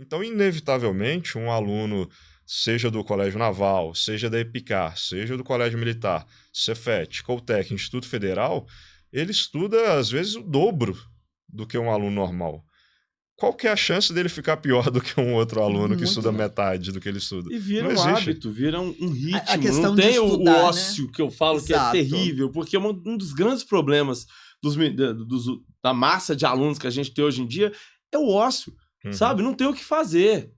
Então, inevitavelmente, um aluno, seja do Colégio Naval, seja da EPICAR, seja do Colégio Militar, Cefet, Coltec, Instituto Federal, ele estuda, às vezes, o dobro do que um aluno normal. Qual que é a chance dele ficar pior do que um outro aluno que estuda metade do que ele estuda? E vira Não um existe. hábito, vira um ritmo. A questão não tem de estudar, o ócio que eu falo Exato. que é terrível, porque um dos grandes problemas da massa de alunos que a gente tem hoje em dia é o ócio, sabe? Não tem o que fazer.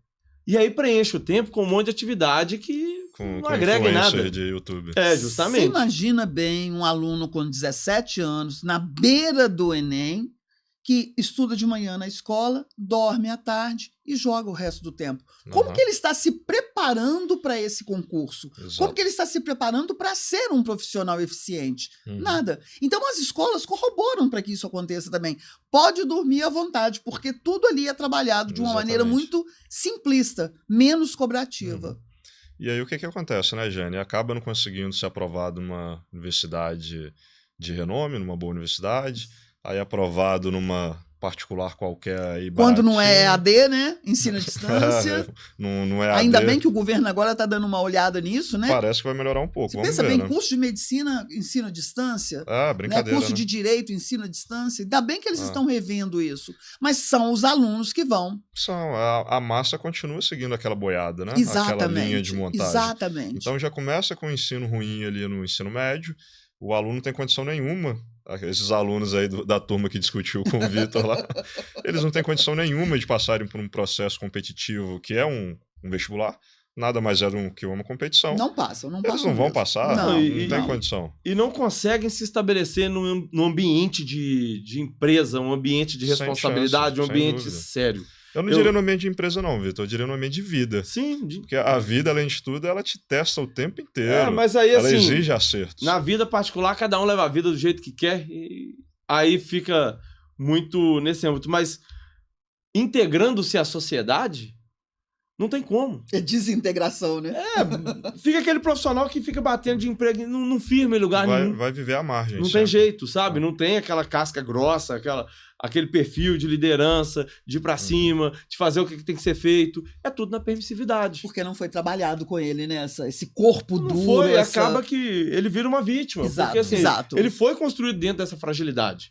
E aí preenche o tempo com um monte de atividade que não agrega em nada. De YouTube. É, justamente. Você imagina bem um aluno com 17 anos, na beira do Enem, que estuda de manhã na escola, dorme à tarde e joga o resto do tempo. Como que ele está se preparando para esse concurso? Exato. Como que ele está se preparando para ser um profissional eficiente? Nada. Então as escolas corroboram para que isso aconteça também. Pode dormir à vontade, porque tudo ali é trabalhado de uma maneira muito simplista, menos cobrativa. E aí o que acontece, né, Jane? Acaba não conseguindo ser aprovado numa universidade de renome, numa boa universidade, aí aprovado numa particular qualquer aí quando não é baratinho. EAD, né? Ensino à distância. não é EAD. Ainda bem que o governo agora está dando uma olhada nisso, né? Parece que vai melhorar um pouco. Você Vamos pensa ver, bem, né? curso de medicina, ensino à distância. Brincadeira, Curso né? de direito, ensino à distância. Ainda bem que eles estão revendo isso. Mas são os alunos que vão. A massa continua seguindo aquela boiada, né? Exatamente. Aquela linha de montagem. Exatamente. Então já começa com o ensino ruim ali no ensino médio. O aluno não tem condição nenhuma. Esses alunos aí da turma que discutiu com o Vitor lá, eles não têm condição nenhuma de passarem por um processo competitivo que é um vestibular. Nada mais é do que uma competição. Não passam, Eles não vão passar, não tem condição. E não conseguem se estabelecer num ambiente de empresa, um ambiente de responsabilidade, um ambiente sério. Eu não diria no ambiente de empresa não, Vitor. Eu diria no ambiente de vida. Sim. Porque a vida, além de tudo, ela te testa o tempo inteiro. Mas aí, ela assim, exige acertos. Na vida particular, cada um leva a vida do jeito que quer. E aí fica muito nesse âmbito. Mas integrando-se à sociedade, não tem como. É desintegração, né? Fica aquele profissional que fica batendo de emprego, não firma em lugar nenhum. Vai viver à margem. Não tem jeito, sabe? Não tem aquela casca grossa, aquele perfil de liderança, de ir pra cima, de fazer o que tem que ser feito. É tudo na permissividade. Porque não foi trabalhado com ele, né? Esse corpo duro. Não foi, acaba que ele vira uma vítima. Exato, porque assim, exato. Ele foi construído dentro dessa fragilidade.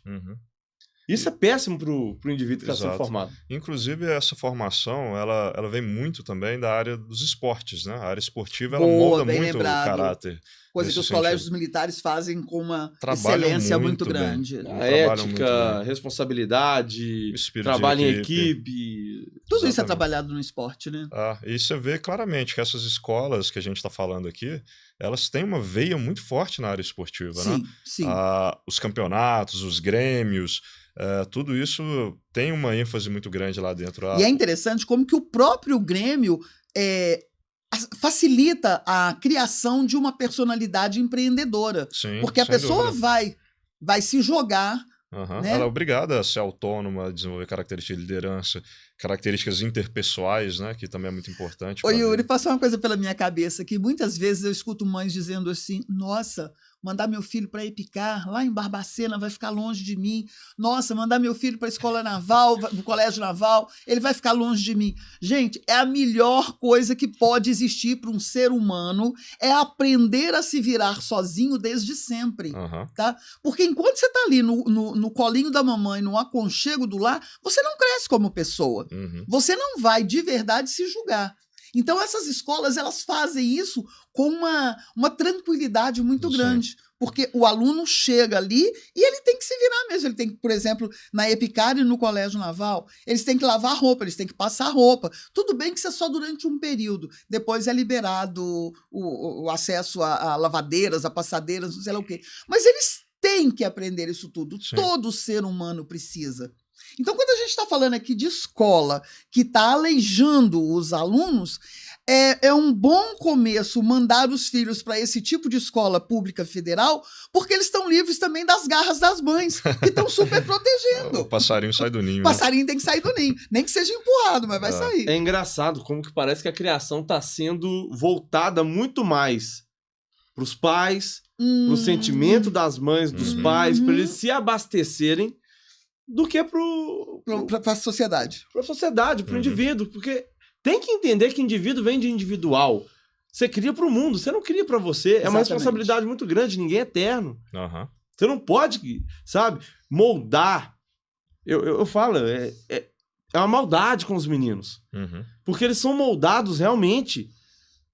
Isso é péssimo pro indivíduo que está sendo formado. Inclusive, essa formação, ela vem muito também da área dos esportes, né? A área esportiva, ela molda muito o caráter. Coisa que os colégios militares fazem com uma trabalham excelência muito grande. A ética, responsabilidade, trabalho em equipe. Tudo isso é trabalhado no esporte, né? E você vê claramente que essas escolas que a gente está falando aqui, elas têm uma veia muito forte na área esportiva, né? Sim. Os campeonatos, os grêmios, tudo isso tem uma ênfase muito grande lá dentro. E é interessante como que o próprio Grêmio facilita a criação de uma personalidade empreendedora. Sim, porque a pessoa vai se jogar. Né? Ela é obrigada a ser autônoma, a desenvolver características de liderança, características interpessoais, né? Que também é muito importante. Ô Yuri, passou uma coisa pela minha cabeça, que muitas vezes eu escuto mães dizendo assim, nossa, mandar meu filho para EPICAR, lá em Barbacena, vai ficar longe de mim. Nossa, mandar meu filho para a escola naval, no colégio naval, ele vai ficar longe de mim. Gente, é a melhor coisa que pode existir para um ser humano, é aprender a se virar sozinho desde sempre. Tá? Porque enquanto você está ali no colinho da mamãe, no aconchego do lar, você não cresce como pessoa. Você não vai de verdade se julgar. Então essas escolas, elas fazem isso com uma tranquilidade muito grande, porque o aluno chega ali e ele tem que se virar mesmo. Ele tem que, por exemplo, na EPICAR e no Colégio Naval, eles têm que lavar roupa, eles têm que passar roupa. Tudo bem que isso é só durante um período, depois é liberado o acesso a lavadeiras, a passadeiras, não sei lá o quê. Mas eles têm que aprender isso tudo. Todo ser humano precisa. Então, quando a gente está falando aqui de escola que está aleijando os alunos, é um bom começo mandar os filhos para esse tipo de escola pública federal, porque eles estão livres também das garras das mães, que estão super protegendo. O passarinho sai do ninho. O passarinho tem que sair do ninho. Nem que seja empurrado, mas vai sair. É engraçado como que parece que a criação está sendo voltada muito mais para os pais, para o sentimento das mães, dos pais, para eles se abastecerem, do que Para a sociedade. para a sociedade, para o indivíduo, porque tem que entender que indivíduo vem de individual. Você cria para o mundo, você não cria para você. É uma responsabilidade muito grande, ninguém é eterno. Aham. Você não pode, sabe, moldar. Eu falo, é uma maldade com os meninos. Uhum. Porque eles são moldados realmente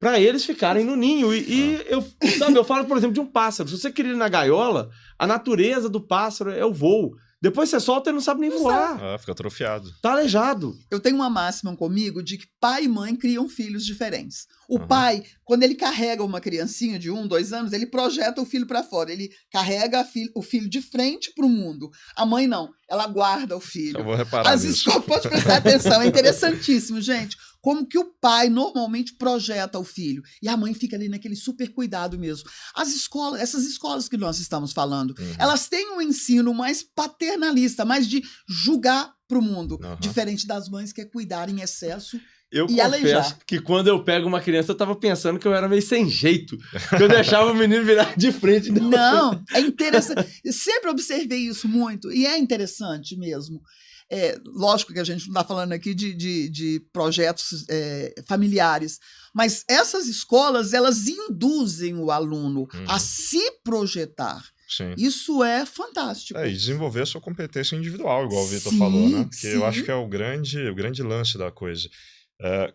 para eles ficarem no ninho. Eu falo, por exemplo, de um pássaro. Se você cria ele na gaiola, a natureza do pássaro é o voo. Depois você solta, ele não sabe nem voar. Ah, fica atrofiado. Tá aleijado. Eu tenho uma máxima comigo de que pai e mãe criam filhos diferentes. O Uhum. pai, quando ele carrega uma criancinha de 1, 2 anos, ele projeta o filho para fora. Ele carrega o filho de frente para o mundo. A mãe não, ela guarda o filho. Eu vou reparar As nisso. escolas, pode prestar atenção, é interessantíssimo, gente. Como que o pai normalmente projeta o filho e a mãe fica ali naquele super cuidado mesmo. As escolas, essas escolas que nós estamos falando, Uhum. elas têm um ensino mais paternalista, mais de julgar para o mundo, Uhum. diferente das mães que é cuidar em excesso. Eu E confesso aleijar. que quando eu pego uma criança, eu tava pensando que eu era meio sem jeito. Que eu deixava o menino virar de frente. Não, é interessante. Eu sempre observei isso muito e é interessante mesmo. Lógico que a gente não está falando aqui de projetos familiares, mas essas escolas, elas induzem o aluno a se projetar. Sim. Isso é fantástico. E desenvolver a sua competência individual, igual o Vitor Sim, falou, né? Porque eu sim. acho que é o grande lance da coisa.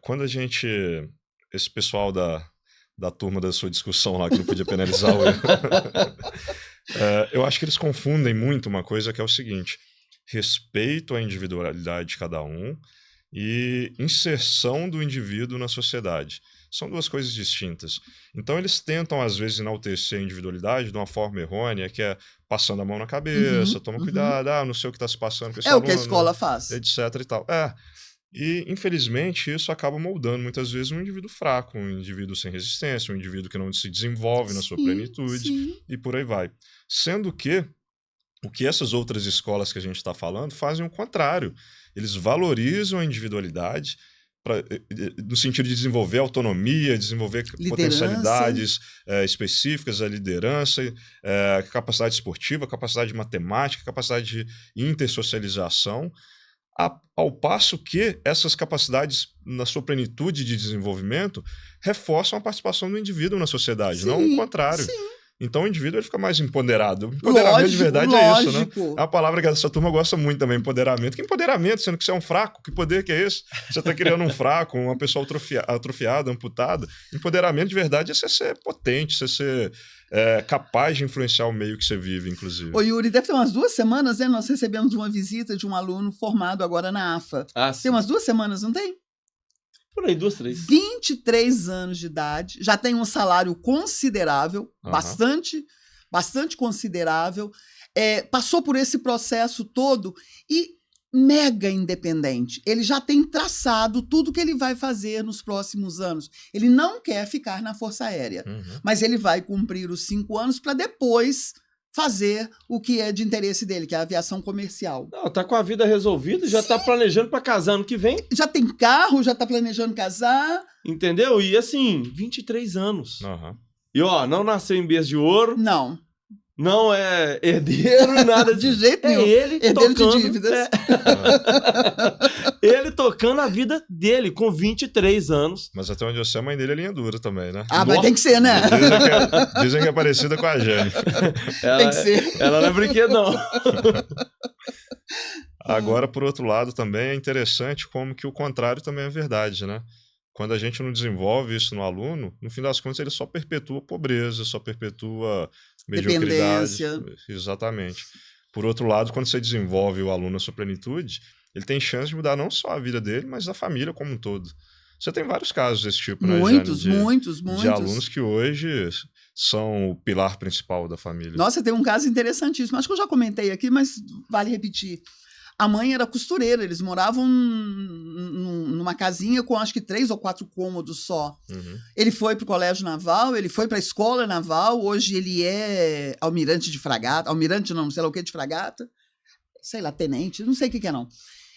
Quando esse pessoal da turma da sua discussão lá, que não podia penalizar o erro, eu acho que eles confundem muito uma coisa que é o seguinte: respeito à individualidade de cada um e inserção do indivíduo na sociedade. São duas coisas distintas. Então, eles tentam, às vezes, enaltecer a individualidade de uma forma errônea, que é passando a mão na cabeça, toma cuidado, não sei o que está se passando com esse É aluno, o que a escola faz. etc. e tal. E, infelizmente, isso acaba moldando, muitas vezes, um indivíduo fraco, um indivíduo sem resistência, um indivíduo que não se desenvolve na sua plenitude, Sim. e por aí vai. Sendo que o que essas outras escolas que a gente está falando fazem o contrário. Eles valorizam a individualidade no sentido de desenvolver autonomia, desenvolver potencialidades específicas, a liderança, capacidade esportiva, capacidade matemática, capacidade de intersocialização, ao passo que essas capacidades, na sua plenitude de desenvolvimento, reforçam a participação do indivíduo na sociedade, não o contrário. Sim. Então o indivíduo ele fica mais empoderado. Empoderamento de verdade é isso, né? É uma palavra que essa turma gosta muito também, empoderamento. Que empoderamento, sendo que você é um fraco? Que poder que é esse? Você está criando um fraco, uma pessoa atrofiada, amputada. Empoderamento de verdade é você ser potente, você ser capaz de influenciar o meio que você vive, inclusive. Ô, Yuri, deve ter umas 2 semanas, né? Nós recebemos uma visita de um aluno formado agora na AFA. Tem umas 2 semanas, não tem? Por aí, 2, 3. 23 anos de idade, já tem um salário considerável, bastante considerável, passou por esse processo todo e mega independente. Ele já tem traçado tudo que ele vai fazer nos próximos anos. Ele não quer ficar na Força Aérea, mas ele vai cumprir os 5 anos para depois fazer o que é de interesse dele, que é a aviação comercial. Não, tá com a vida resolvida, já tá planejando para casar ano que vem. Já tem carro, já tá planejando casar. Entendeu? E assim, 23 anos. E não nasceu em berço de ouro. Não. Não é herdeiro, nada de jeito nenhum. É ele herdeiro tocando, de dívidas. Ele tocando a vida dele com 23 anos. Mas até onde eu sei, a mãe dele é linha dura também, né? Mas tem que ser, né? Dizem que é parecida com a Jane. Tem que ser. Ela não é brinquedo, não. Agora, por outro lado, também é interessante como que o contrário também é verdade, né? Quando a gente não desenvolve isso no aluno, no fim das contas ele só perpetua pobreza, só perpetua mediocridade. Exatamente. Por outro lado, quando você desenvolve o aluno na sua plenitude, ele tem chance de mudar não só a vida dele, mas da família como um todo. Você tem vários casos desse tipo, né, Jane? Muitos. De alunos que hoje são o pilar principal da família. Nossa, tem um caso interessantíssimo. Acho que eu já comentei aqui, mas vale repetir. A mãe era costureira, eles moravam numa casinha com acho que 3 ou 4 cômodos só. Ele foi para o colégio naval, ele foi para a escola naval, hoje ele é almirante de fragata, almirante não sei lá o que de fragata, sei lá, tenente, não sei o que é não.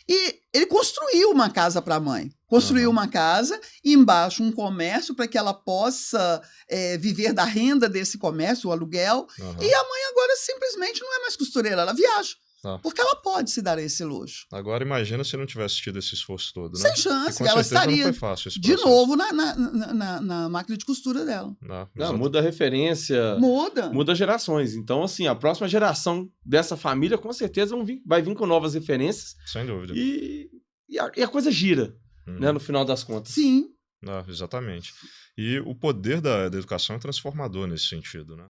E ele construiu uma casa para a mãe, construiu uma casa e embaixo um comércio para que ela possa viver da renda desse comércio, o aluguel, e a mãe agora simplesmente não é mais costureira, ela viaja. Tá. Porque ela pode se dar esse luxo. Agora imagina se não tivesse tido esse esforço todo, né? Sem chance, E com ela certeza estaria não foi fácil esse de processo. novo na máquina de costura dela. Não, muda a referência, Muda. muda gerações. Então, assim, a próxima geração dessa família, com certeza, vai vir com novas referências Sem dúvida. e a coisa gira, Uhum. né, no final das contas. Sim. Exatamente. E o poder da educação é transformador nesse sentido, né?